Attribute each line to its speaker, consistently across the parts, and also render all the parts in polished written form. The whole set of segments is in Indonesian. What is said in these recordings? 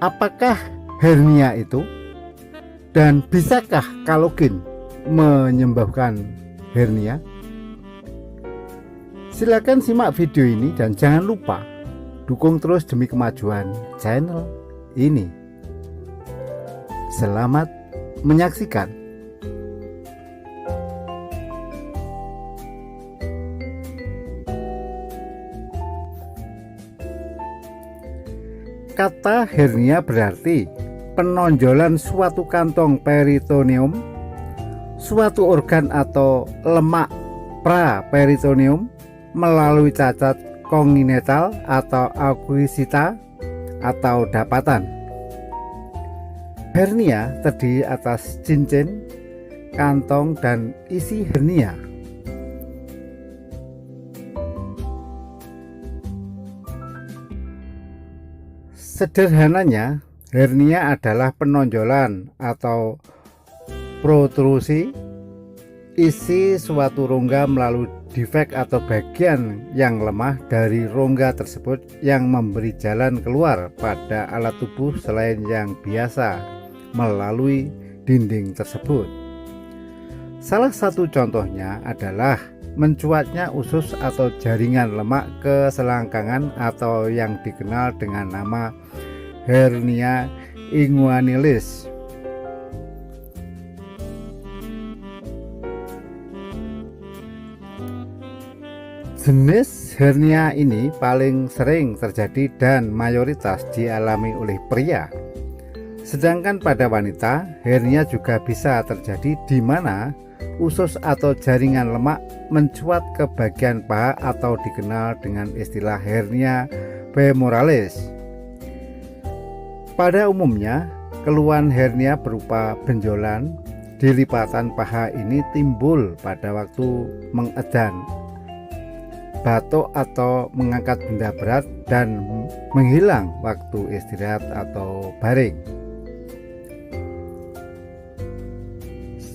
Speaker 1: apakah hernia itu, dan bisakah kolagen menyembuhkan hernia? Silakan simak video ini dan jangan lupa dukung terus demi kemajuan channel ini. Selamat menyaksikan. Kata hernia berarti penonjolan suatu kantong peritoneum, suatu organ atau lemak praperitoneum melalui cacat kongenital atau akuisita atau dapatan. Hernia terdiri atas cincin, kantong, dan isi hernia. Sederhananya, hernia adalah penonjolan atau protrusi isi suatu rongga melalui defek atau bagian yang lemah dari rongga tersebut yang memberi jalan keluar pada alat tubuh selain yang biasa melalui dinding tersebut. Salah satu contohnya adalah mencuatnya usus atau jaringan lemak ke selangkangan atau yang dikenal dengan nama hernia inguinalis. Jenis hernia ini paling sering terjadi dan mayoritas dialami oleh pria. Sedangkan pada wanita, hernia juga bisa terjadi di mana usus atau jaringan lemak mencuat ke bagian paha atau dikenal dengan istilah hernia femoralis. Pada umumnya, keluhan hernia berupa benjolan di lipatan paha ini timbul pada waktu mengedan, batuk atau mengangkat benda berat, dan menghilang waktu istirahat atau baring.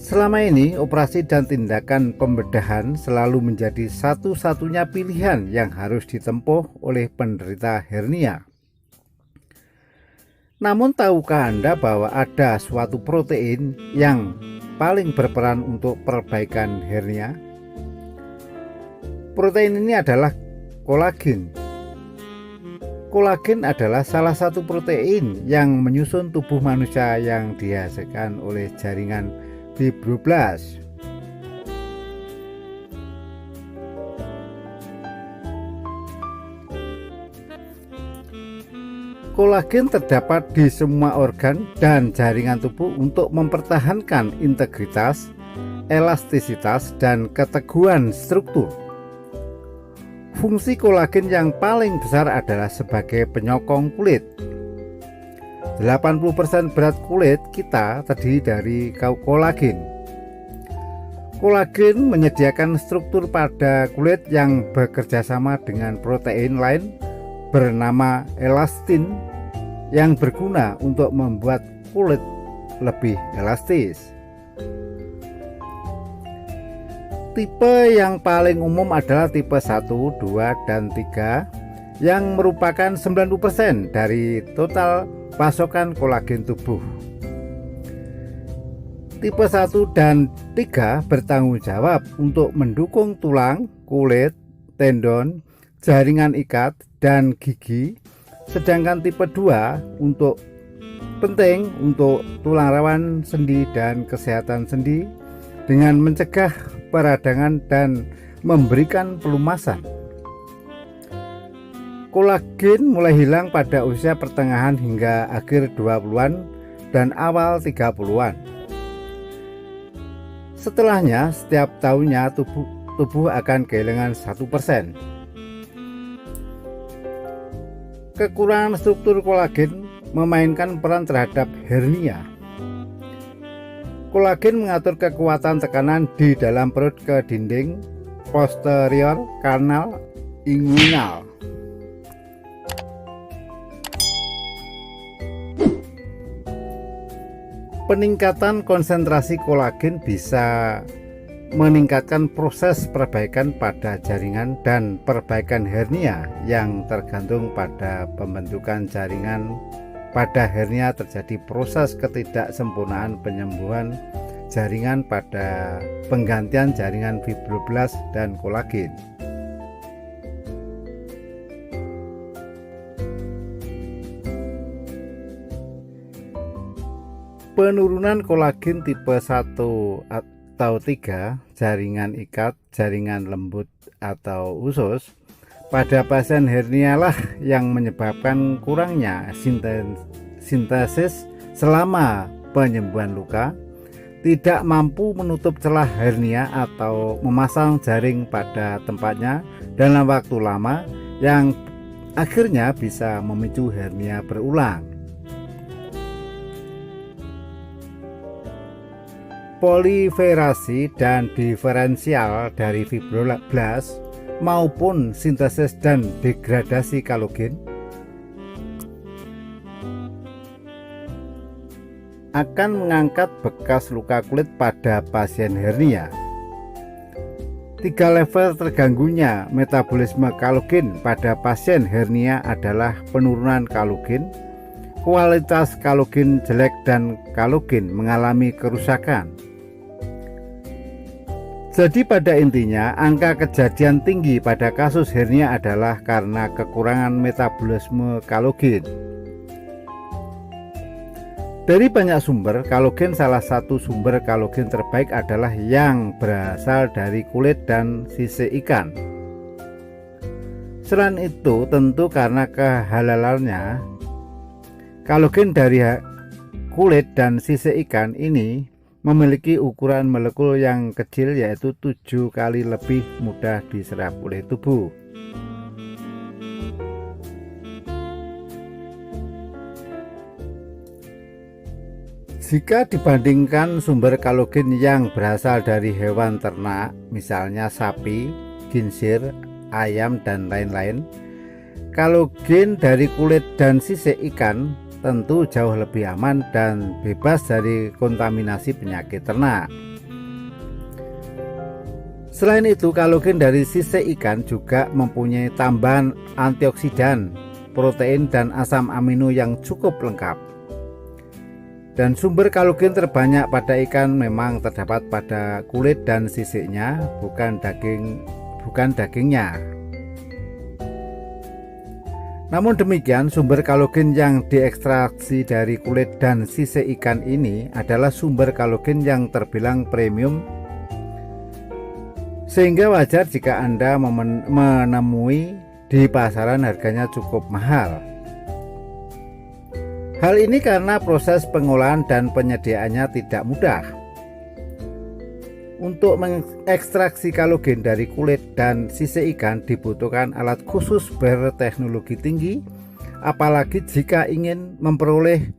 Speaker 1: Selama ini, operasi dan tindakan pembedahan selalu menjadi satu-satunya pilihan yang harus ditempuh oleh penderita hernia. Namun tahukah Anda bahwa ada suatu protein yang paling berperan untuk perbaikan hernia? Protein ini adalah kolagen. Kolagen adalah salah satu protein yang menyusun tubuh manusia yang dihasilkan oleh jaringan fibroblast. Kolagen terdapat di semua organ dan jaringan tubuh untuk mempertahankan integritas, elastisitas, dan keteguhan struktur. Fungsi kolagen yang paling besar adalah sebagai penyokong kulit. 80% berat kulit kita terdiri dari kolagen. Kolagen menyediakan struktur pada kulit yang bekerja sama dengan protein lain bernama elastin yang berguna untuk membuat kulit lebih elastis. Tipe yang paling umum adalah tipe 1, 2, dan 3 yang merupakan 90% dari total pasokan kolagen tubuh. Tipe 1 dan 3 bertanggung jawab untuk mendukung tulang, kulit, tendon, jaringan ikat, dan gigi. Sedangkan tipe 2 penting untuk tulang rawan sendi dan kesehatan sendi dengan mencegah peradangan dan memberikan pelumasan. Kolagen mulai hilang pada usia pertengahan hingga akhir 20-an dan awal 30-an. Setelahnya, setiap tahunnya tubuh akan kehilangan 1%. Kekurangan struktur kolagen memainkan peran terhadap hernia. Kolagen mengatur kekuatan tekanan di dalam perut ke dinding posterior kanal inguinal. Peningkatan konsentrasi kolagen bisa meningkatkan proses perbaikan pada jaringan dan perbaikan hernia yang tergantung pada pembentukan jaringan pada hernia terjadi proses ketidaksempurnaan penyembuhan jaringan pada penggantian jaringan fibroblast dan kolagen. Penurunan kolagen tipe 1 atau 3, jaringan ikat, jaringan lembut atau usus pada pasien hernia lah yang menyebabkan kurangnya sintesis selama penyembuhan luka, tidak mampu menutup celah hernia atau memasang jaring pada tempatnya dalam waktu lama yang akhirnya bisa memicu hernia berulang. Proliferasi dan diferensial dari fibroblast maupun sintesis dan degradasi kolagen akan mengangkat bekas luka kulit pada pasien hernia. 3 level terganggunya metabolisme kolagen pada pasien hernia adalah penurunan kolagen, kualitas kolagen jelek, dan kolagen mengalami kerusakan. Jadi pada intinya, angka kejadian tinggi pada kasus hernia adalah karena kekurangan metabolisme kolagen. Dari banyak sumber, kolagen salah satu sumber kolagen terbaik adalah yang berasal dari kulit dan sisik ikan. Selain itu, tentu karena kehalalannya, kolagen dari kulit dan sisik ikan ini memiliki ukuran molekul yang kecil, yaitu 7 kali lebih mudah diserap oleh tubuh. Jika dibandingkan sumber kolagen yang berasal dari hewan ternak, misalnya sapi, kincir, ayam, dan lain-lain, kolagen dari kulit dan sisik ikan tentu jauh lebih aman dan bebas dari kontaminasi penyakit ternak. Selain itu, kolagen dari sisik ikan juga mempunyai tambahan antioksidan, protein, dan asam amino yang cukup lengkap. Dan sumber kolagen terbanyak pada ikan memang terdapat pada kulit dan sisiknya, bukan dagingnya. Namun demikian, sumber kolagen yang diekstraksi dari kulit dan sisik ikan ini adalah sumber kolagen yang terbilang premium, sehingga wajar jika Anda menemui di pasaran harganya cukup mahal. Hal ini karena proses pengolahan dan penyediaannya tidak mudah. Untuk mengekstraksi kolagen dari kulit dan sisik ikan dibutuhkan alat khusus berteknologi tinggi, apalagi jika ingin memperoleh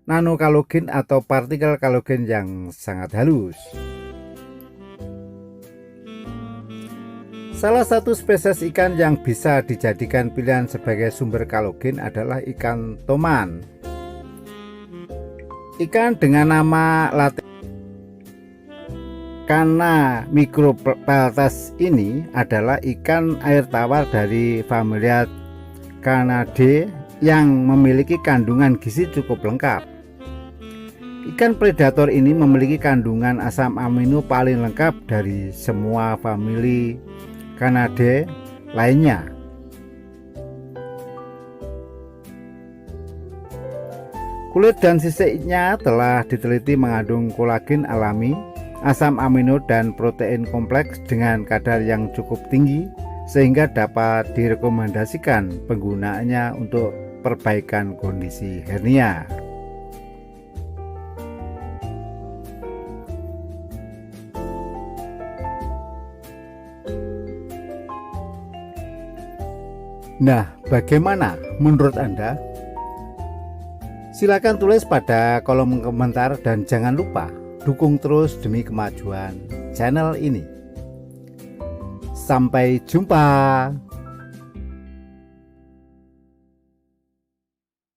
Speaker 1: nanokolagen atau partikel kolagen yang sangat halus. Salah satu spesies ikan yang bisa dijadikan pilihan sebagai sumber kolagen adalah ikan toman. Ikan dengan nama latin Cana micropeltes ini adalah ikan air tawar dari familia Canidae yang memiliki kandungan gizi cukup lengkap. Ikan predator ini memiliki kandungan asam amino paling lengkap dari semua famili Canidae lainnya. Kulit dan sisiknya telah diteliti mengandung kolagen alami, asam amino, dan protein kompleks dengan kadar yang cukup tinggi, sehingga dapat direkomendasikan penggunaannya untuk perbaikan kondisi hernia. Nah, bagaimana menurut Anda? Silakan tulis pada kolom komentar dan jangan lupa dukung terus demi kemajuan channel ini. Sampai jumpa.